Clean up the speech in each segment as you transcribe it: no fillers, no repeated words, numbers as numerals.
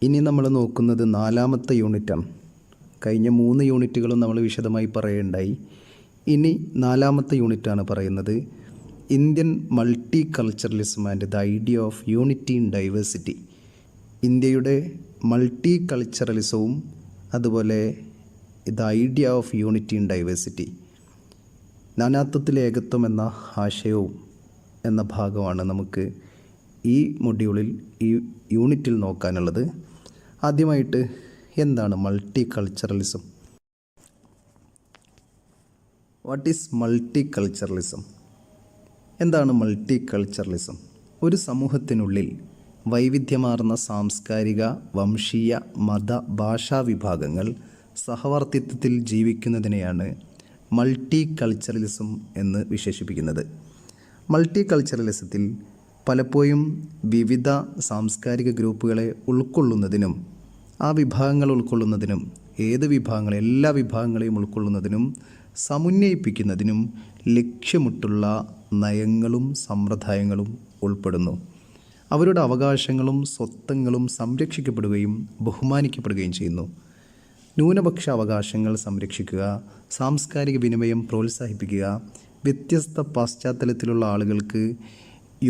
ഇനി നമ്മൾ നോക്കുന്നത് 4ാമത്തെ യൂണിറ്റാണ്. കഴിഞ്ഞ 3 യൂണിറ്റുകളും നമ്മൾ വിശദമായി പറയുകയുണ്ടായി. ഇനി 4ാമത്തെ യൂണിറ്റാണ് പറയുന്നത് Indian multi culturalism and the idea of unity in diversity. ഇന്ത്യയുടെ മൾട്ടി കൾച്ചറലിസവും അതുപോലെ the idea of unity in diversity, നാനാത്വത്തിൽ ഏകത്വം എന്ന ആശയവും എന്ന ഭാഗമാണ് നമുക്ക് ഈ മൊഡ്യൂളിൽ ഈ യൂണിറ്റിൽ നോക്കാനുള്ളത്. ആദ്യമായിട്ട് എന്താണ് multi culturalism? What is multi culturalism? എന്താണ് മൾട്ടി കൾച്ചറലിസം? ഒരു സമൂഹത്തിനുള്ളിൽ വൈവിധ്യമാർന്ന സാംസ്കാരിക, വംശീയ, മത, ഭാഷാ വിഭാഗങ്ങൾ സഹവർത്തിത്വത്തിൽ ജീവിക്കുന്നതിനെയാണ് മൾട്ടി കൾച്ചറലിസം എന്ന് വിശേഷിപ്പിക്കുന്നത്. മൾട്ടി കൾച്ചറലിസത്തിൽ പലപ്പോഴും വിവിധ സാംസ്കാരിക ഗ്രൂപ്പുകളെ ഉൾക്കൊള്ളുന്നതിനും ആ വിഭാഗങ്ങൾ ഉൾക്കൊള്ളുന്നതിനും എല്ലാ വിഭാഗങ്ങളെയും ഉൾക്കൊള്ളുന്നതിനും സമുന്നയിപ്പിക്കുന്നതിനും ലക്ഷ്യമിട്ടുള്ള നയങ്ങളും സമ്പ്രദായങ്ങളും ഉൾപ്പെടുന്നു. അവരുടെ അവകാശങ്ങളും സ്വത്വങ്ങളും സംരക്ഷിക്കപ്പെടുകയും ബഹുമാനിക്കപ്പെടുകയും ചെയ്യുന്നു. ന്യൂനപക്ഷ അവകാശങ്ങൾ സംരക്ഷിക്കുക, സാംസ്കാരിക വിനിമയം പ്രോത്സാഹിപ്പിക്കുക, വ്യത്യസ്ത പശ്ചാത്തലത്തിലുള്ള ആളുകൾക്ക്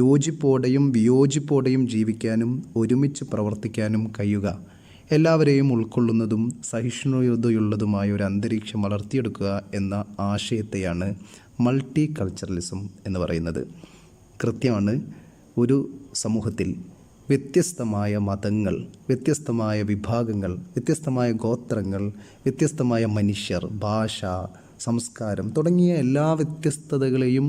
യോജിപ്പോടെയും വിയോജിപ്പോടെയും ജീവിക്കാനും ഒരുമിച്ച് പ്രവർത്തിക്കാനും കഴിയുക, എല്ലാവരെയും ഉൾക്കൊള്ളുന്നതും സഹിഷ്ണുതയുള്ളതുമായ ഒരു അന്തരീക്ഷം വളർത്തിയെടുക്കുക എന്ന ആശയത്തെയാണ് മൾട്ടി കൾച്ചറലിസം എന്ന് പറയുന്നത്. കൃത്യമാണ്. ഒരു സമൂഹത്തിൽ വ്യത്യസ്തമായ മതങ്ങൾ, വ്യത്യസ്തമായ വിഭാഗങ്ങൾ, വ്യത്യസ്തമായ ഗോത്രങ്ങൾ, വ്യത്യസ്തമായ മനുഷ്യർ, ഭാഷ, സംസ്കാരം തുടങ്ങിയ എല്ലാ വ്യത്യസ്തതകളെയും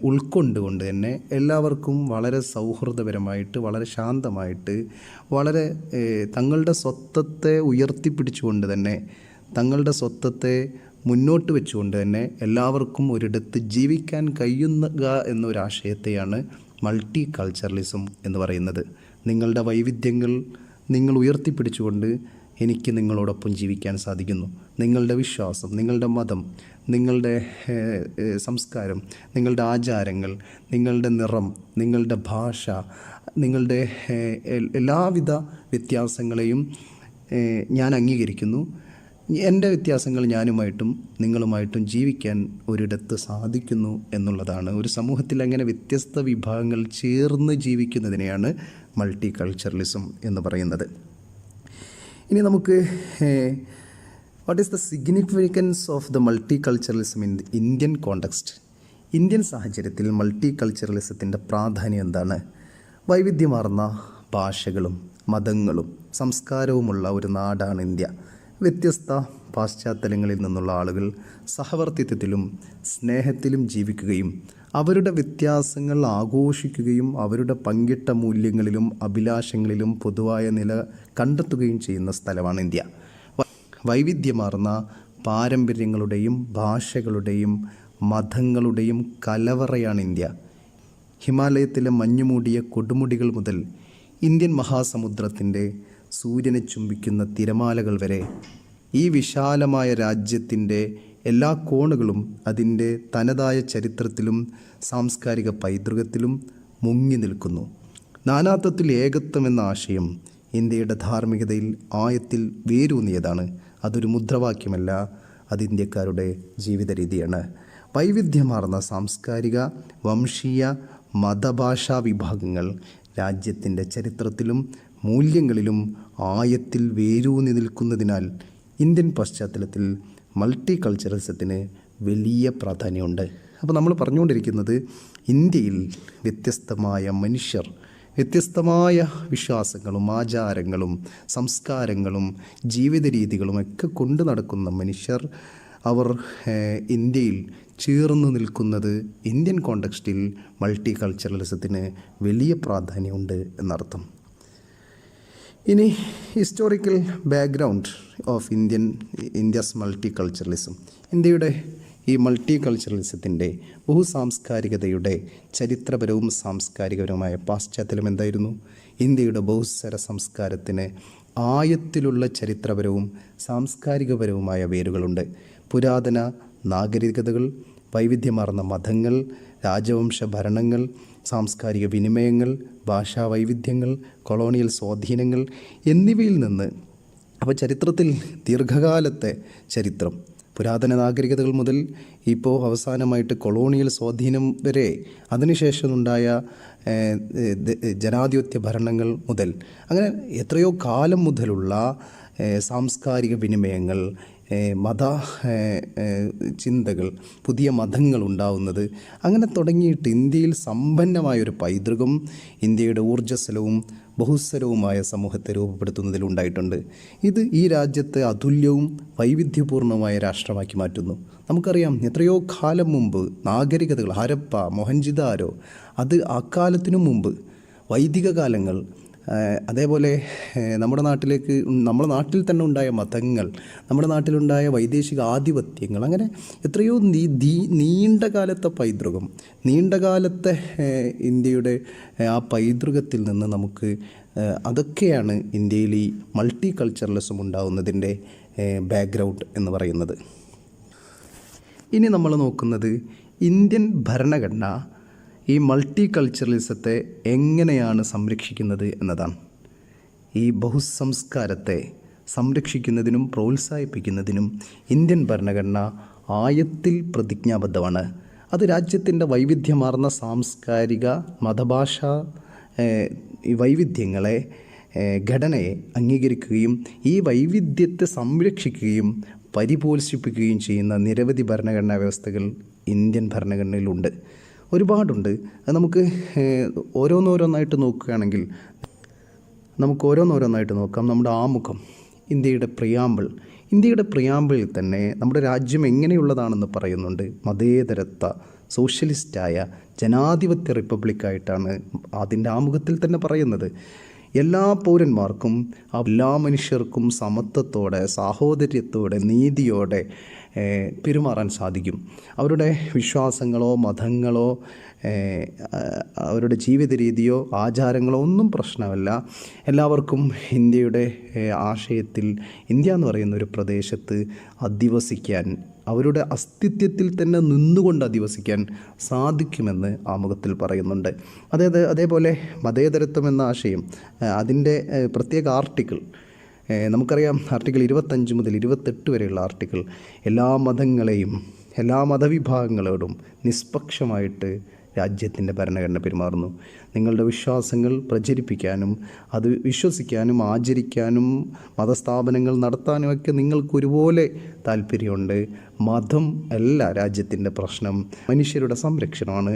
ഉൾക്കൊണ്ടുകൊണ്ട് തന്നെ എല്ലാവർക്കും വളരെ സൗഹൃദപരമായിട്ട്, വളരെ ശാന്തമായിട്ട്, വളരെ തങ്ങളുടെ സ്വത്വത്തെ ഉയർത്തിപ്പിടിച്ചുകൊണ്ട് തന്നെ, തങ്ങളുടെ സ്വത്വത്തെ മുന്നോട്ട് വെച്ചുകൊണ്ട് തന്നെ എല്ലാവർക്കും ഒരിടത്ത് ജീവിക്കാൻ കഴിയുക എന്നൊരാശയത്തെയാണ് മൾട്ടി കൾച്ചറലിസം എന്ന് പറയുന്നത്. നിങ്ങളുടെ വൈവിധ്യങ്ങൾ നിങ്ങൾ ഉയർത്തിപ്പിടിച്ചുകൊണ്ട് എനിക്ക് നിങ്ങളോടൊപ്പം ജീവിക്കാൻ സാധിക്കുന്നു. നിങ്ങളുടെ വിശ്വാസം, നിങ്ങളുടെ മതം, നിങ്ങളുടെ സംസ്കാരം, നിങ്ങളുടെ ആചാരങ്ങൾ, നിങ്ങളുടെ നിറം, നിങ്ങളുടെ ഭാഷ, നിങ്ങളുടെ എല്ലാവിധ വ്യത്യാസങ്ങളെയും ഞാൻ അംഗീകരിക്കുന്നു. എൻ്റെ വ്യത്യാസങ്ങൾ ഞാനുമായിട്ടും നിങ്ങളുമായിട്ടും ജീവിക്കാൻ ഒരിടത്ത് സാധിക്കുന്നു എന്നുള്ളതാണ്. ഒരു സമൂഹത്തിൽ അങ്ങനെ വ്യത്യസ്ത വിഭാഗങ്ങൾ ചേർന്ന് ജീവിക്കുന്നതിനെയാണ് മൾട്ടി കൾച്ചറലിസം എന്ന് പറയുന്നത്. ഇനി നമുക്ക് what is the significance of the multi culturalism in the Indian context? Indian സാഹചര്യത്തിൽ മൾട്ടി കൾച്ചറലിസത്തിൻ്റെ പ്രാധാന്യം എന്താണ്? വൈവിധ്യമാർന്ന ഭാഷകളും മതങ്ങളും സംസ്കാരവുമുള്ള ഒരു നാടാണ് ഇന്ത്യ. വ്യത്യസ്ത പാശ്ചാത്തലങ്ങളിൽ നിന്നുള്ള ആളുകൾ സഹവർത്തിത്വത്തിലും സ്നേഹത്തിലും ജീവിക്കുകയും അവരുടെ വ്യത്യാസങ്ങൾ ആഘോഷിക്കുകയും അവരുടെ പങ്കിട്ട മൂല്യങ്ങളിലും അഭിലാഷങ്ങളിലും പൊതുവായ നില കണ്ടെത്തുകയും ചെയ്യുന്ന സ്ഥലമാണ് ഇന്ത്യ. വൈവിധ്യമാർന്ന പാരമ്പര്യങ്ങളുടെയും ഭാഷകളുടെയും മതങ്ങളുടെയും കലവറയാണ് ഇന്ത്യ. ഹിമാലയത്തിലെ മഞ്ഞുമൂടിയ കൊടുമുടികൾ മുതൽ ഇന്ത്യൻ മഹാസമുദ്രത്തിൻ്റെ സൂര്യനെ ചുംബിക്കുന്ന തിരമാലകൾ വരെ ഈ വിശാലമായ രാജ്യത്തിൻ്റെ എല്ലാ കോണുകളും അതിൻ്റെ തനതായ ചരിത്രത്തിലും സാംസ്കാരിക പൈതൃകത്തിലും മുങ്ങി നിൽക്കുന്നു. നാനാത്വത്തിൽ ഏകത്വം എന്ന ആശയം ഇന്ത്യയുടെ ധാർമ്മികതയിൽ ആഴത്തിൽ വേരൂന്നിയതാണ്. അതൊരു മുദ്രാവാക്യമല്ല, അത് ഇന്ത്യക്കാരുടെ ജീവിത രീതിയാണ്. വൈവിധ്യമാർന്ന സാംസ്കാരിക, വംശീയ, മതഭാഷാ വിഭാഗങ്ങൾ രാജ്യത്തിൻ്റെ ചരിത്രത്തിലും മൂല്യങ്ങളിലും ആഴത്തിൽ വേരൂന്നി നിൽക്കുന്നതിനാൽ ഇന്ത്യൻ പശ്ചാത്തലത്തിൽ മൾട്ടി കൾച്ചറലിസത്തിന് വലിയ പ്രാധാന്യമുണ്ട്. അപ്പോൾ നമ്മൾ പറഞ്ഞുകൊണ്ടിരിക്കുന്നത് ഇന്ത്യയിൽ വ്യത്യസ്തമായ മനുഷ്യർ, വ്യത്യസ്തമായ വിശ്വാസങ്ങളും ആചാരങ്ങളും സംസ്കാരങ്ങളും ജീവിത രീതികളും ഒക്കെ കൊണ്ടു നടക്കുന്ന മനുഷ്യർ, അവർ ഇന്ത്യയിൽ ചേർന്ന് നിൽക്കുന്നത് ഇന്ത്യൻ കോണ്ടെക്സ്റ്റിൽ മൾട്ടി കൾച്ചറലിസത്തിന് വലിയ പ്രാധാന്യമുണ്ട് എന്നർത്ഥം. ഇനി historical background of India's multi culturalism. ഇന്ത്യയുടെ ഈ മൾട്ടി കൾച്ചറലിസത്തിൻ്റെ ബഹുസാംസ്കാരികതയുടെ ചരിത്രപരവും സാംസ്കാരികപരവുമായ പാശ്ചാത്തലം എന്തായിരുന്നു? ഇന്ത്യയുടെ ബഹുസ്വര സംസ്കാരത്തിന് ആഴത്തിലുള്ള ചരിത്രപരവും സാംസ്കാരികപരവുമായ വേരുകളുണ്ട്. പുരാതന നാഗരികതകൾ, വൈവിധ്യമാർന്ന മതങ്ങൾ, രാജവംശ ഭരണങ്ങൾ, സാംസ്കാരിക വിനിമയങ്ങൾ, ഭാഷാ വൈവിധ്യങ്ങൾ, കൊളോണിയൽ സ്വാധീനങ്ങൾ എന്നിവയിൽ നിന്ന് അപ്പോൾ ചരിത്രത്തിൽ ദീർഘകാലത്തെ ചരിത്രം, പുരാതന നാഗരികതകൾ മുതൽ ഇപ്പോൾ അവസാനമായിട്ട് കൊളോണിയൽ സ്വാധീനം വരെ, അതിനുശേഷമുണ്ടായ ജനാധിപത്യ ഭരണങ്ങൾ മുതൽ, അങ്ങനെ എത്രയോ കാലം മുതലുള്ള സാംസ്കാരിക വിനിമയങ്ങൾ, മത ചിന്തകൾ, പുതിയ മതങ്ങൾ ഉണ്ടാവുന്നത്, അങ്ങനെ തുടങ്ങിയിട്ട് ഇന്ത്യയിൽ സമ്പന്നമായൊരു പൈതൃകം ഇന്ത്യയുടെ ഊർജ്ജസ്വലവും ബഹുസ്വരവുമായ സമൂഹത്തെ രൂപപ്പെടുത്തുന്നതിലുണ്ടായിട്ടുണ്ട്. ഇത് ഈ രാജ്യത്തെ അതുല്യവും വൈവിധ്യപൂർണമായ രാഷ്ട്രമാക്കി മാറ്റുന്നു. നമുക്കറിയാം, എത്രയോ കാലം മുമ്പ് നാഗരികതകൾ, ഹരപ്പ, മൊഹൻജിദാരോ, അത് അക്കാലത്തിനു മുമ്പ് വൈദിക കാലങ്ങൾ, അതേപോലെ നമ്മുടെ നാട്ടിൽ തന്നെ ഉണ്ടായ മതങ്ങൾ, നമ്മുടെ നാട്ടിലുണ്ടായ വൈദേശിക ആധിപത്യങ്ങൾ, അങ്ങനെ എത്രയോ നീണ്ട കാലത്തെ പൈതൃകം, നീണ്ടകാലത്തെ ഇന്ത്യയുടെ ആ പൈതൃകത്തിൽ നിന്ന് നമുക്ക് അതൊക്കെയാണ് ഇന്ത്യയിൽ ഈ മൾട്ടി കൾച്ചറലിസം ഉണ്ടാകുന്നതിൻ്റെ ബാക്ക്ഗ്രൗണ്ട് എന്ന് പറയുന്നത്. ഇനി നമ്മൾ നോക്കുന്നത് ഇന്ത്യൻ ഭരണഘടന ഈ മൾട്ടി കൾച്ചറലിസത്തെ എങ്ങനെയാണ് സംരക്ഷിക്കുന്നത് എന്നതാണ്. ഈ ബഹുസംസ്കാരത്തെ സംരക്ഷിക്കുന്നതിനും പ്രോത്സാഹിപ്പിക്കുന്നതിനും ഇന്ത്യൻ ഭരണഘടന ആയത്തിൽ പ്രതിജ്ഞാബദ്ധമാണ്. അത് രാജ്യത്തിൻ്റെ വൈവിധ്യമാർന്ന സാംസ്കാരിക മതഭാഷാ ഈ വൈവിധ്യങ്ങളെ, ഘടനയെ അംഗീകരിക്കുകയും ഈ വൈവിധ്യത്തെ സംരക്ഷിക്കുകയും പരിപോഷിപ്പിക്കുകയും ചെയ്യുന്ന നിരവധി ഭരണഘടനാ വ്യവസ്ഥകൾ ഇന്ത്യൻ ഭരണഘടനയിലുണ്ട്. ഒരുപാടുണ്ട്. അത് നമുക്ക് ഓരോന്നോരോന്നായിട്ട് നോക്കുകയാണെങ്കിൽ നോക്കാം. നമ്മുടെ ആമുഖം, ഇന്ത്യയുടെ പ്രിയാമ്പിളിൽ തന്നെ നമ്മുടെ രാജ്യം എങ്ങനെയുള്ളതാണെന്ന് പറയുന്നുണ്ട്. മതേതരത്വ, സോഷ്യലിസ്റ്റായ ജനാധിപത്യ റിപ്പബ്ലിക്കായിട്ടാണ് അതിൻ്റെ ആമുഖത്തിൽ തന്നെ പറയുന്നത്. എല്ലാ പൗരന്മാർക്കും, എല്ലാ മനുഷ്യർക്കും സമത്വത്തോടെ, സാഹോദര്യത്തോടെ, നീതിയോടെ പെരുമാറാൻ സാധിക്കും. അവരുടെ വിശ്വാസങ്ങളോ മതങ്ങളോ അവരുടെ ജീവിത രീതിയോ ആചാരങ്ങളോ ഒന്നും പ്രശ്നമല്ല. എല്ലാവർക്കും ഇന്ത്യയുടെ ആശയത്തിൽ, ഇന്ത്യ എന്ന് പറയുന്ന ഒരു പ്രദേശത്ത് അധിവസിക്കാൻ, അവരുടെ അസ്തിത്വത്തിൽ തന്നെ നിന്നുകൊണ്ട് അധിവസിക്കാൻ സാധിക്കുമെന്ന് ആമുഖത്തിൽ പറയുന്നുണ്ട്. അതേപോലെ മതേതരത്വം എന്ന ആശയം, അതിൻ്റെ പ്രത്യേക ആർട്ടിക്കിൾ നമുക്കറിയാം. ആർട്ടിക്കിൾ 25 മുതൽ 28 വരെയുള്ള ആർട്ടിക്കിൾ എല്ലാ മതങ്ങളെയും, എല്ലാ മതവിഭാഗങ്ങളോടും നിഷ്പക്ഷമായിട്ട് രാജ്യത്തിൻ്റെ ഭരണഘടന പെരുമാറുന്നു. നിങ്ങളുടെ വിശ്വാസങ്ങൾ പ്രചരിപ്പിക്കാനും അത് വിശ്വസിക്കാനും ആചരിക്കാനും മതസ്ഥാപനങ്ങൾ നടത്താനുമൊക്കെ നിങ്ങൾക്കൊരുപോലെ താല്പര്യമുണ്ട്. മതം അല്ല രാജ്യത്തിൻ്റെ പ്രശ്നം, മനുഷ്യരുടെ സംരക്ഷണമാണ്.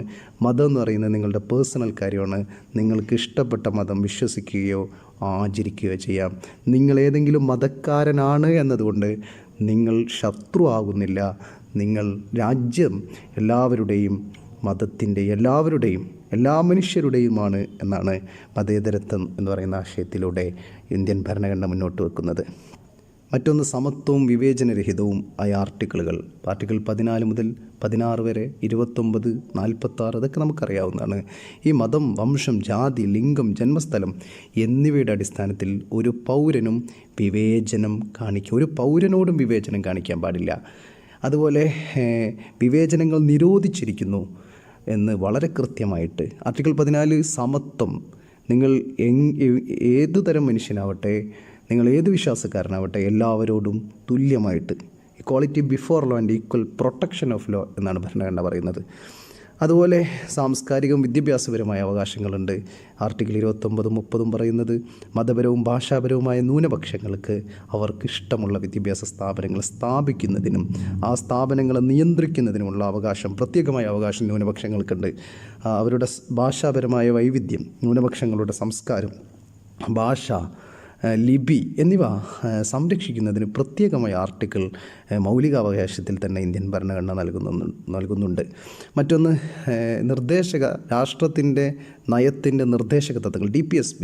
മതം എന്ന് പറയുന്നത് നിങ്ങളുടെ പേഴ്സണൽ കാര്യമാണ്. നിങ്ങൾക്ക് ഇഷ്ടപ്പെട്ട മതം വിശ്വസിക്കുകയോ ആചരിക്കുകയോ ചെയ്യാം. നിങ്ങൾ ഏതെങ്കിലും മതക്കാരനാണ് എന്നതുകൊണ്ട് നിങ്ങൾ ശത്രു ആകുന്നില്ല. നിങ്ങൾ രാജ്യം എല്ലാവരുടെയും, മതത്തിൻ്റെ എല്ലാവരുടെയും, എല്ലാ മനുഷ്യരുടെയുമാണ് എന്നാണ് മതേതരത്വം എന്ന് പറയുന്ന ആശയത്തിലൂടെ ഇന്ത്യൻ ഭരണഘടന മുന്നോട്ട് വെക്കുന്നത്. മറ്റൊന്ന് സമത്വവും വിവേചനരഹിതവും ആയ ആർട്ടിക്കിളുകൾ. ആർട്ടിക്കിൾ 14 മുതൽ 16 വരെ, 29, 46 ഇതൊക്കെ നമുക്കറിയാവുന്നതാണ്. ഈ മതം, വംശം, ജാതി, ലിംഗം, ജന്മസ്ഥലം എന്നിവയുടെ അടിസ്ഥാനത്തിൽ ഒരു പൗരനോടും വിവേചനം കാണിക്കാൻ പാടില്ല. അതുപോലെ വിവേചനങ്ങൾ നിരോധിച്ചിരിക്കുന്നു എന്ന് വളരെ കൃത്യമായിട്ട് ആർട്ടിക്കിൾ 14 സമത്വം. നിങ്ങൾ ഏതു തരം മനുഷ്യനാവട്ടെ, നിങ്ങൾ ഏത് വിശ്വാസക്കാരനാവട്ടെ, എല്ലാവരോടും തുല്യമായിട്ട്, equality before law and equal protection of law എന്നാണ് ഭരണഘടന പറയുന്നത്. അതുപോലെ സാംസ്കാരികവും വിദ്യാഭ്യാസപരമായ അവകാശങ്ങളുണ്ട്. ആർട്ടിക്കിൾ 29, 30 പറയുന്നത് മതപരവും ഭാഷാപരവുമായ ന്യൂനപക്ഷങ്ങൾക്ക് അവർക്ക് ഇഷ്ടമുള്ള വിദ്യാഭ്യാസ സ്ഥാപനങ്ങൾ സ്ഥാപിക്കുന്നതിനും ആ സ്ഥാപനങ്ങളെ നിയന്ത്രിക്കുന്നതിനുമുള്ള അവകാശം, പ്രത്യേകമായ അവകാശം ന്യൂനപക്ഷങ്ങൾക്കുണ്ട്. അവരുടെ ഭാഷാപരമായ വൈവിധ്യം, ന്യൂനപക്ഷങ്ങളുടെ സംസ്കാരം, ഭാഷ, ലിപി എന്നിവ സംരക്ഷിക്കുന്നതിന് പ്രത്യേകമായ ആർട്ടിക്കിൾ മൗലികാവകാശത്തിൽ തന്നെ ഇന്ത്യൻ ഭരണഘടന നൽകുന്നുണ്ട്. മറ്റൊന്ന് രാഷ്ട്രത്തിൻ്റെ നയത്തിൻ്റെ നിർദ്ദേശക തത്വങ്ങൾ, DPSP.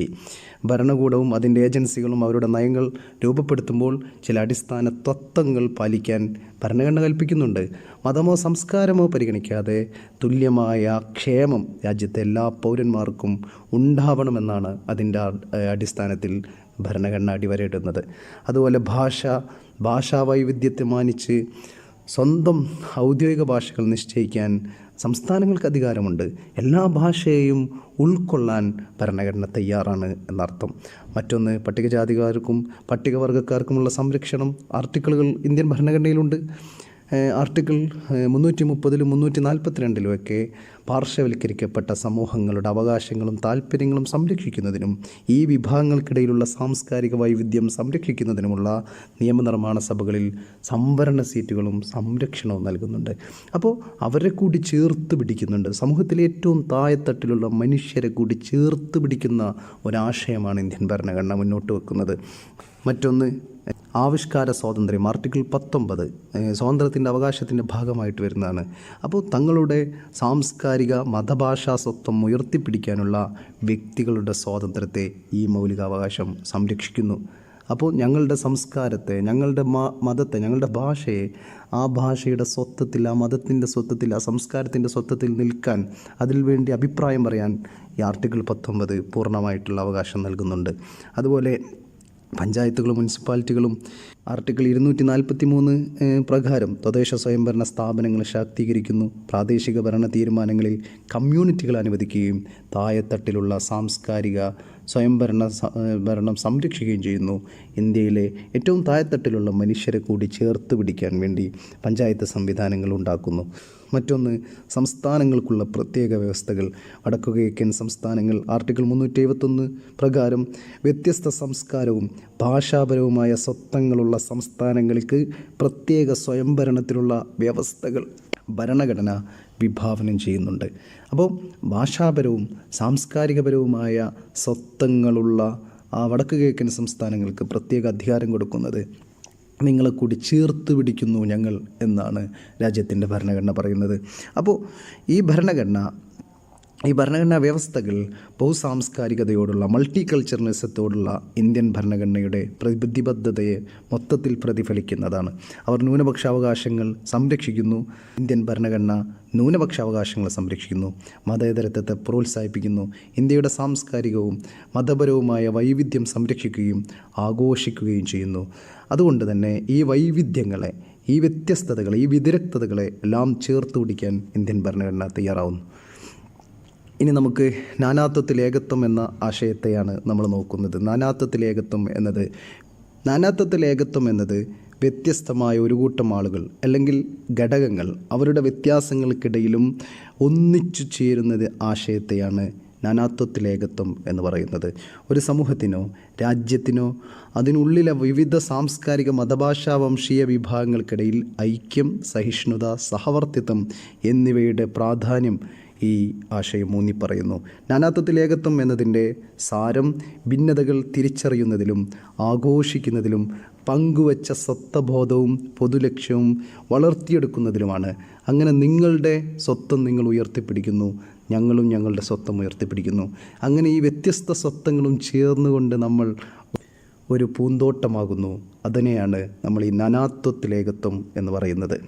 ഭരണകൂടവും അതിൻ്റെ ഏജൻസികളും അവരുടെ നയങ്ങൾ രൂപപ്പെടുത്തുമ്പോൾ ചില അടിസ്ഥാന തത്വങ്ങൾ പാലിക്കാൻ ഭരണഘടന കൽപ്പിക്കുന്നുണ്ട്. മതമോ സംസ്കാരമോ പരിഗണിക്കാതെ തുല്യമായ ക്ഷേമം രാജ്യത്തെ എല്ലാ പൗരന്മാർക്കും ഉണ്ടാവണമെന്നാണ് അതിൻ്റെ അടിസ്ഥാനത്തിൽ ഭരണഘടന അടിവരയിടുന്നത്. അതുപോലെ ഭാഷാ വൈവിധ്യത്തെ മാനിച്ച് സ്വന്തം ഔദ്യോഗിക ഭാഷകൾ നിശ്ചയിക്കാൻ സംസ്ഥാനങ്ങൾക്ക് അധികാരമുണ്ട്. എല്ലാ ഭാഷയെയും ഉൾക്കൊള്ളാൻ ഭരണഘടന തയ്യാറാണ് എന്നർത്ഥം. മറ്റൊന്ന്, പട്ടികജാതിക്കാർക്കും പട്ടികവർഗക്കാർക്കുമുള്ള സംരക്ഷണം ആർട്ടിക്കിളുകൾ ഇന്ത്യൻ ഭരണഘടനയിലുണ്ട്. ആർട്ടിക്കിൾ 330-ലും 342-ലുമൊക്കെ പാർശ്വവൽക്കരിക്കപ്പെട്ട സമൂഹങ്ങളുടെ അവകാശങ്ങളും താല്പര്യങ്ങളും സംരക്ഷിക്കുന്നതിനും ഈ വിഭാഗങ്ങൾക്കിടയിലുള്ള സാംസ്കാരിക വൈവിധ്യം സംരക്ഷിക്കുന്നതിനുമുള്ള നിയമനിർമ്മാണ സഭകളിൽ സംവരണ സീറ്റുകളും സംരക്ഷണവും നൽകുന്നുണ്ട്. അപ്പോൾ അവരെ കൂടി ചേർത്ത് പിടിക്കുന്നുണ്ട്. സമൂഹത്തിലെ ഏറ്റവും താഴെത്തട്ടിലുള്ള മനുഷ്യരെ കൂടി ചേർത്ത് പിടിക്കുന്ന ഒരാശയമാണ് ഇന്ത്യൻ ഭരണഘടന മുന്നോട്ട് വെക്കുന്നത്. മറ്റൊന്ന്, ആവിഷ്കാര സ്വാതന്ത്ര്യം. ആർട്ടിക്കിൾ 19 സ്വാതന്ത്ര്യത്തിൻ്റെ അവകാശത്തിൻ്റെ ഭാഗമായിട്ട് വരുന്നതാണ്. അപ്പോൾ തങ്ങളുടെ സാംസ്കാരിക മതഭാഷാ സ്വത്വം ഉയർത്തിപ്പിടിക്കാനുള്ള വ്യക്തികളുടെ സ്വാതന്ത്ര്യത്തെ ഈ മൗലികാവകാശം സംരക്ഷിക്കുന്നു. അപ്പോൾ ഞങ്ങളുടെ സംസ്കാരത്തെ, ഞങ്ങളുടെ മതത്തെ, ഞങ്ങളുടെ ഭാഷയെ ആ ഭാഷയുടെ സ്വത്വത്തിൽ, ആ മതത്തിൻ്റെ സ്വത്വത്തിൽ, ആ സംസ്കാരത്തിൻ്റെ സ്വത്വത്തിൽ നിൽക്കാൻ, അതിൽ വേണ്ടി അഭിപ്രായം പറയാൻ ഈ ആർട്ടിക്കിൾ 19 പൂർണ്ണമായിട്ടുള്ള അവകാശം നൽകുന്നുണ്ട്. അതുപോലെ പഞ്ചായത്തുകളും മുനിസിപ്പാലിറ്റികളും ആർട്ടിക്കിൾ 243 പ്രകാരം തദ്ദേശ സ്വയംഭരണ സ്ഥാപനങ്ങൾ ശാക്തീകരിക്കുന്നു. പ്രാദേശിക ഭരണ തീരുമാനങ്ങളിൽ കമ്മ്യൂണിറ്റികൾ അനുവദിക്കുകയും താഴെത്തട്ടിലുള്ള സാംസ്കാരിക ഭരണം സംരക്ഷിക്കുകയും ചെയ്യുന്നു. ഇന്ത്യയിലെ ഏറ്റവും താഴെത്തട്ടിലുള്ള മനുഷ്യരെ കൂടി ചേർത്ത് പിടിക്കാൻ വേണ്ടി പഞ്ചായത്ത് സംവിധാനങ്ങൾ ഉണ്ടാക്കുന്നു. മറ്റൊന്ന്, സംസ്ഥാനങ്ങൾക്കുള്ള പ്രത്യേക വ്യവസ്ഥകൾ. വടക്കുകിഴക്കൻ സംസ്ഥാനങ്ങൾ ആർട്ടിക്കിൾ 371 പ്രകാരം വ്യത്യസ്ത സംസ്കാരവും ഭാഷാപരവുമായ സ്വത്വങ്ങളുള്ള സംസ്ഥാനങ്ങൾക്ക് പ്രത്യേക സ്വയംഭരണത്തിലുള്ള വ്യവസ്ഥകൾ ഭരണഘടന വിഭാവനം ചെയ്യുന്നുണ്ട്. അപ്പോൾ ഭാഷാപരവും സാംസ്കാരികപരവുമായ സ്വത്വങ്ങളുള്ള ആ വടക്ക് കിഴക്കൻ സംസ്ഥാനങ്ങൾക്ക് പ്രത്യേക അധികാരം കൊടുക്കുന്നത് നിങ്ങളെ കൂടി ചേർത്ത് പിടിക്കുന്നു ഞങ്ങൾ എന്നാണ് രാജ്യത്തിൻ്റെ ഭരണഘടന പറയുന്നത്. അപ്പോൾ ഈ ഭരണഘടനാ വ്യവസ്ഥകൾ ബഹുസാംസ്കാരികതയോടുള്ള, മൾട്ടി കൾച്ചറലിസത്തോടുള്ള ഇന്ത്യൻ ഭരണഘടനയുടെ പ്രതിബദ്ധതയെ മൊത്തത്തിൽ പ്രതിഫലിക്കുന്നതാണ്. അവർ ന്യൂനപക്ഷാവകാശങ്ങൾ സംരക്ഷിക്കുന്നു. ഇന്ത്യൻ ഭരണഘടന ന്യൂനപക്ഷാവകാശങ്ങളെ സംരക്ഷിക്കുന്നു, മതേതരത്വത്തെ പ്രോത്സാഹിപ്പിക്കുന്നു, ഇന്ത്യയുടെ സാംസ്കാരികവും മതപരവുമായ വൈവിധ്യം സംരക്ഷിക്കുകയും ആഘോഷിക്കുകയും ചെയ്യുന്നു. അതുകൊണ്ട് തന്നെ ഈ വൈവിധ്യങ്ങളെ, ഈ വ്യത്യസ്തതകളെ, ഈ വിദഗ്ധതകളെ എല്ലാം ചേർത്ത് പിടിക്കാൻ ഇന്ത്യൻ ഭരണഘടന തയ്യാറാവുന്നു. ഇനി നമുക്ക് നാനാത്വത്തിൽ ഏകത്വം എന്ന ആശയത്തെയാണ് നമ്മൾ നോക്കുന്നത്. നാനാത്വത്തിൽ ഏകത്വം എന്നത് വ്യത്യസ്തമായ ഒരു കൂട്ടം ആളുകൾ അല്ലെങ്കിൽ ഘടകങ്ങൾ അവരുടെ വ്യത്യാസങ്ങൾക്കിടയിലും ഒന്നിച്ചു ചേരുന്നത് ആശയത്തെയാണ് നാനാത്വത്തിൽ ഏകത്വം എന്ന് പറയുന്നത്. ഒരു സമൂഹത്തിനോ രാജ്യത്തിനോ അതിനുള്ളിലെ വിവിധ സാംസ്കാരിക മതഭാഷാ വംശീയ വിഭാഗങ്ങൾക്കിടയിൽ ഐക്യം, സഹിഷ്ണുത, സഹവർത്തിത്വം എന്നിവയുടെ പ്രാധാന്യം ഈ ആശയം ഊന്നിപ്പറയുന്നു. നാനാത്വത്തിൽ ഏകത്വം എന്നതിൻ്റെ സാരം ഭിന്നതകൾ തിരിച്ചറിയുന്നതിലും ആഘോഷിക്കുന്നതിലും പങ്കുവച്ച സ്വത്വബോധവും പൊതുലക്ഷ്യവും വളർത്തിയെടുക്കുന്നതിലുമാണ്. അങ്ങനെ നിങ്ങളുടെ സ്വത്വം നിങ്ങൾ ഉയർത്തിപ്പിടിക്കുന്നു, ഞങ്ങളും ഞങ്ങളുടെ സ്വത്വം ഉയർത്തിപ്പിടിക്കുന്നു. അങ്ങനെ ഈ വ്യത്യസ്ത സ്വത്വങ്ങളും ചേർന്നുകൊണ്ട് നമ്മൾ ഒരു പൂന്തോട്ടമാകുന്നു. അതിനെയാണ് നമ്മൾ ഈ നാനാത്വത്തിൽ ഏകത്വം എന്ന് പറയുന്നത്.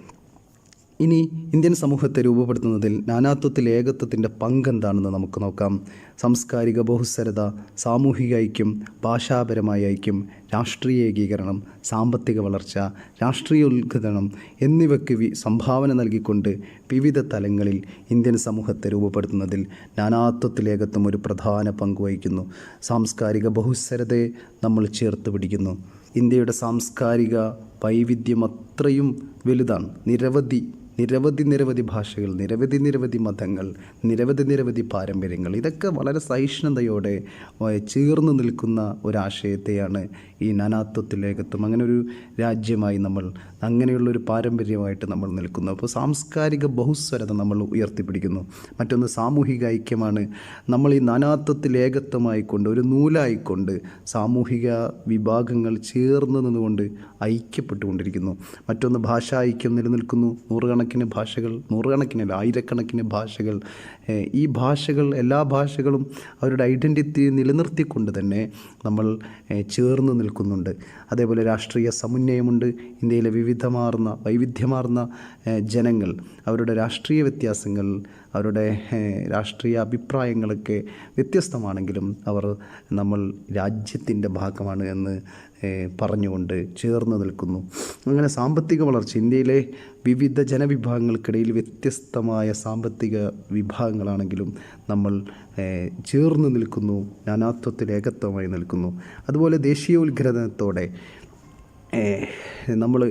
ഇനി ഇന്ത്യൻ സമൂഹത്തെ രൂപപ്പെടുത്തുന്നതിൽ നാനാത്വത്തിൽ ഏകത്വത്തിൻ്റെ പങ്കെന്താണെന്ന് നമുക്ക് നോക്കാം. സാംസ്കാരിക ബഹുസ്വരത, സാമൂഹിക ഐക്യം, ഭാഷാപരമായ ഐക്യം, രാഷ്ട്രീയ ഏകീകരണം, സാമ്പത്തിക വളർച്ച, രാഷ്ട്രീയ ഉത്ഘാടനം എന്നിവയ്ക്ക് സംഭാവന നൽകിക്കൊണ്ട് വിവിധ തലങ്ങളിൽ ഇന്ത്യൻ സമൂഹത്തെ രൂപപ്പെടുത്തുന്നതിൽ നാനാത്വത്തിൽ ഏകത്വം ഒരു പ്രധാന പങ്ക് വഹിക്കുന്നു. സാംസ്കാരിക ബഹുസ്വരതയെ നമ്മൾ ചേർത്ത് പിടിക്കുന്നു. ഇന്ത്യയുടെ സാംസ്കാരിക വൈവിധ്യം അത്രയും വലുതാണ്. നിരവധി ഭാഷകൾ, നിരവധി മതങ്ങൾ, നിരവധി പാരമ്പര്യങ്ങൾ, ഇതൊക്കെ വളരെ സഹിഷ്ണുതയോടെ ചേർന്ന് നിൽക്കുന്ന ഒരാശയത്തെയാണ് ഈ നാനാത്വത്തിൽ ഏകത്വം. അങ്ങനെ ഒരു രാജ്യമായി നമ്മൾ, അങ്ങനെയുള്ളൊരു പാരമ്പര്യമായിട്ട് നമ്മൾ നിൽക്കുന്നു. അപ്പോൾ സാംസ്കാരിക ബഹുസ്വരത നമ്മൾ ഉയർത്തിപ്പിടിക്കുന്നു. മറ്റൊന്ന് സാമൂഹിക ഐക്യമാണ്. നമ്മൾ ഈ നാനാത്വത്തിൽ ഏകത്വമായിക്കൊണ്ട്, ഒരു നൂലായിക്കൊണ്ട് സാമൂഹിക വിഭാഗങ്ങൾ ചേർന്ന് നിന്നുകൊണ്ട് ഐക്യപ്പെട്ടുകൊണ്ടിരിക്കുന്നു. മറ്റൊന്ന് ഭാഷാ ഐക്യം നിലനിൽക്കുന്നു. നൂറുകണക്കിന് ഭാഷകൾ, ആയിരക്കണക്കിന് ഭാഷകൾ ഈ ഭാഷകൾ, എല്ലാ ഭാഷകളും അവരുടെ ഐഡൻറ്റിറ്റി നിലനിർത്തിക്കൊണ്ട് തന്നെ നമ്മൾ ചേർന്ന് നിൽക്കുന്നുണ്ട്. അതേപോലെ രാഷ്ട്രീയ സമന്വയമുണ്ട്. ഇന്ത്യയിലെ വൈവിധ്യമാർന്ന ജനങ്ങൾ അവരുടെ രാഷ്ട്രീയ വ്യത്യാസങ്ങൾ, അവരുടെ രാഷ്ട്രീയ അഭിപ്രായങ്ങളൊക്കെ വ്യത്യസ്തമാണെങ്കിലും നമ്മൾ രാജ്യത്തിൻ്റെ ഭാഗമാണ് എന്ന് പറഞ്ഞുകൊണ്ട് ചേർന്ന് നിൽക്കുന്നു. അങ്ങനെ സാമ്പത്തിക വളർച്ച, ഇന്ത്യയിലെ വിവിധ ജനവിഭാഗങ്ങൾക്കിടയിൽ വ്യത്യസ്തമായ സാമ്പത്തിക വിഭാഗങ്ങളാണെങ്കിലും നമ്മൾ ചേർന്ന് നിൽക്കുന്നു, നാനാത്വത്തിൽ ഏകത്വമായി നിൽക്കുന്നു. അതുപോലെ ദേശീയോത്ഗ്രഥനത്തോടെ നമ്മൾ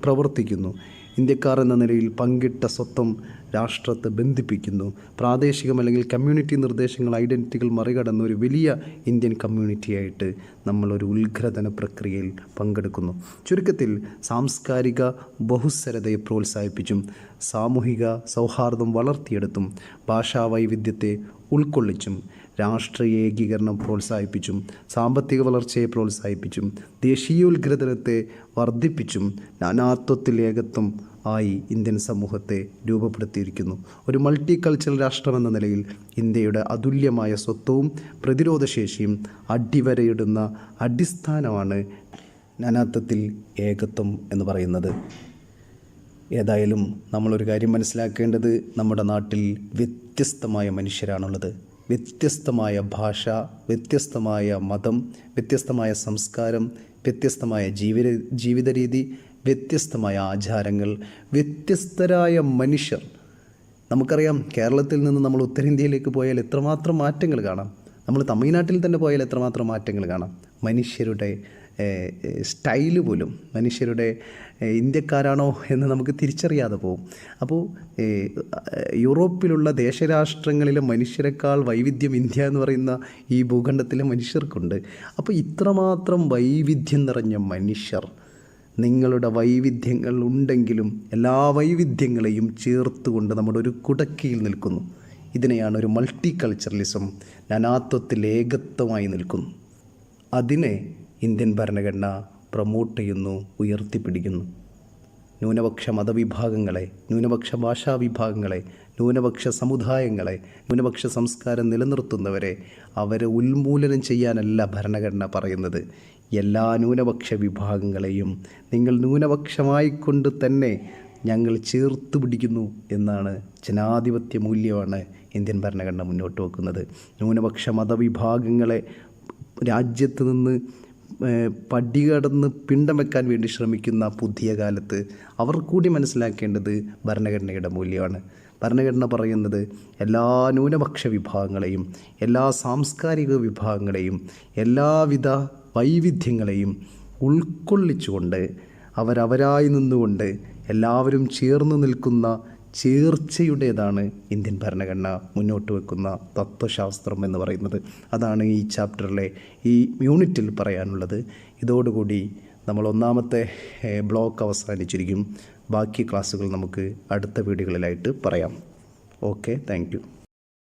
പ്രവർത്തിക്കുന്നു. ഇന്ത്യക്കാർ എന്ന നിലയിൽ പങ്കിട്ട സ്വത്വം രാഷ്ട്രത്തെ ബന്ധിപ്പിക്കുന്നു. പ്രാദേശികം അല്ലെങ്കിൽ കമ്മ്യൂണിറ്റി നിർദ്ദേശങ്ങൾ, ഐഡൻറ്റിറ്റികൾ മറികടന്ന ഒരു വലിയ ഇന്ത്യൻ കമ്മ്യൂണിറ്റിയായിട്ട് നമ്മളൊരു ഉത്ഗ്രഥന പ്രക്രിയയിൽ പങ്കെടുക്കുന്നു. ചുരുക്കത്തിൽ സാംസ്കാരിക ബഹുസ്വരതയെ പ്രോത്സാഹിപ്പിച്ചും സാമൂഹിക സൗഹാർദ്ദം വളർത്തിയെടുത്തും ഭാഷാ വൈവിധ്യത്തെ ഉൾക്കൊള്ളിച്ചും രാഷ്ട്രീയ ഏകീകരണം പ്രോത്സാഹിപ്പിച്ചും സാമ്പത്തിക വളർച്ചയെ പ്രോത്സാഹിപ്പിച്ചും ദേശീയോത്ഗ്രഥനത്തെ വർദ്ധിപ്പിച്ചും നാനാത്വത്തിൽ ഏകത്വം ആയി ഇന്ത്യൻ സമൂഹത്തെ രൂപപ്പെടുത്തിയിരിക്കുന്നു. ഒരു മൾട്ടി കൾച്ചറൽ രാഷ്ട്രമെന്ന നിലയിൽ ഇന്ത്യയുടെ അതുല്യമായ സ്വത്വവും പ്രതിരോധശേഷിയും അടിവരയിടുന്ന അടിസ്ഥാനമാണ് നാനാത്വത്തിൽ ഏകത്വം എന്ന് പറയുന്നത്. ഏതായാലും നമ്മളൊരു കാര്യം മനസ്സിലാക്കേണ്ടത്, നമ്മുടെ നാട്ടിൽ വ്യത്യസ്തമായ മനുഷ്യരാണുള്ളത്. വ്യത്യസ്തമായ ഭാഷ, വ്യത്യസ്തമായ മതം, വ്യത്യസ്തമായ സംസ്കാരം, വ്യത്യസ്തമായ ജീവിത രീതി, വ്യത്യസ്തമായ ആചാരങ്ങൾ, വ്യത്യസ്തരായ മനുഷ്യർ. നമുക്കറിയാം, കേരളത്തിൽ നിന്ന് നമ്മൾ ഉത്തരേന്ത്യയിലേക്ക് പോയാൽ എത്രമാത്രം മാറ്റങ്ങൾ കാണാം. നമ്മൾ തമിഴ്നാട്ടിൽ തന്നെ പോയാൽ എത്രമാത്രം മാറ്റങ്ങൾ കാണാം. മനുഷ്യരുടെ സ്റ്റൈല് പോലും, മനുഷ്യരുടെ ഇന്ത്യക്കാരാണോ എന്ന് നമുക്ക് തിരിച്ചറിയാതെ പോകും. അപ്പോൾ യൂറോപ്പിലുള്ള ദേശരാഷ്ട്രങ്ങളിലെ മനുഷ്യരെക്കാൾ വൈവിധ്യം ഇന്ത്യ എന്ന് പറയുന്ന ഈ ഭൂഖണ്ഡത്തിലെ മനുഷ്യർക്കുണ്ട്. അപ്പോൾ ഇത്രമാത്രം വൈവിധ്യം നിറഞ്ഞ മനുഷ്യർ, നിങ്ങളുടെ വൈവിധ്യങ്ങൾ ഉണ്ടെങ്കിലും എല്ലാ വൈവിധ്യങ്ങളെയും ചേർത്തുകൊണ്ട് നമ്മുടെ ഒരു കുടക്കീഴിൽ നിൽക്കുന്നു. ഇതിനെയാണ് ഒരു മൾട്ടി കൾച്ചറലിസം, നാനാത്വത്തിൽ ഏകത്വമായി നിൽക്കുന്നു. അതിനെ ഇന്ത്യൻ ഭരണഘടന പ്രൊമോട്ട് ചെയ്യുന്നു, ഉയർത്തിപ്പിടിക്കുന്നു. ന്യൂനപക്ഷ മതവിഭാഗങ്ങളെ, ന്യൂനപക്ഷ ഭാഷാ വിഭാഗങ്ങളെ, ന്യൂനപക്ഷ സമുദായങ്ങളെ, ന്യൂനപക്ഷ സംസ്കാരം നിലനിർത്തുന്നവരെ അവരെ ഉന്മൂലനം ചെയ്യാനല്ല ഭരണഘടന പറയുന്നത്. എല്ലാ ന്യൂനപക്ഷ വിഭാഗങ്ങളെയും നിങ്ങൾ ന്യൂനപക്ഷമായിക്കൊണ്ട് തന്നെ ഞങ്ങൾ ചേർത്ത് പിടിക്കുന്നു എന്നാണ്, ജനാധിപത്യ മൂല്യമാണ് ഇന്ത്യൻ ഭരണഘടന മുന്നോട്ട് വെക്കുന്നത്. ന്യൂനപക്ഷ മതവിഭാഗങ്ങളെ രാജ്യത്ത് നിന്ന് പടികടന്ന് പിണ്ടം വെക്കാൻ വേണ്ടി ശ്രമിക്കുന്ന പുതിയ കാലത്ത് അവർ കൂടി മനസ്സിലാക്കേണ്ടത് ഭരണഘടനയുടെ മൂല്യമാണ്. ഭരണഘടന പറയുന്നത് എല്ലാ ന്യൂനപക്ഷ വിഭാഗങ്ങളെയും, എല്ലാ സാംസ്കാരിക വിഭാഗങ്ങളെയും, എല്ലാവിധ വൈവിധ്യങ്ങളെയും ഉൾക്കൊള്ളിച്ചുകൊണ്ട് അവരവരായി നിന്നുകൊണ്ട് എല്ലാവരും ചേർന്ന് നിൽക്കുന്ന ചേർച്ചയുടേതാണ് ഇന്ത്യൻ ഭരണഘടന മുന്നോട്ട് വെക്കുന്ന തത്വശാസ്ത്രം എന്ന് പറയുന്നത്. അതാണ് ഈ ചാപ്റ്ററിലെ ഈ യൂണിറ്റിൽ പറയാനുള്ളത്. ഇതോടുകൂടി നമ്മൾ ഒന്നാമത്തെ ബ്ലോക്ക് അവസാനിച്ചിരിക്കും. ബാക്കി ക്ലാസ്സുകൾ നമുക്ക് അടുത്ത വീഡിയോകളിലായിട്ട് പറയാം. Okay, thank you.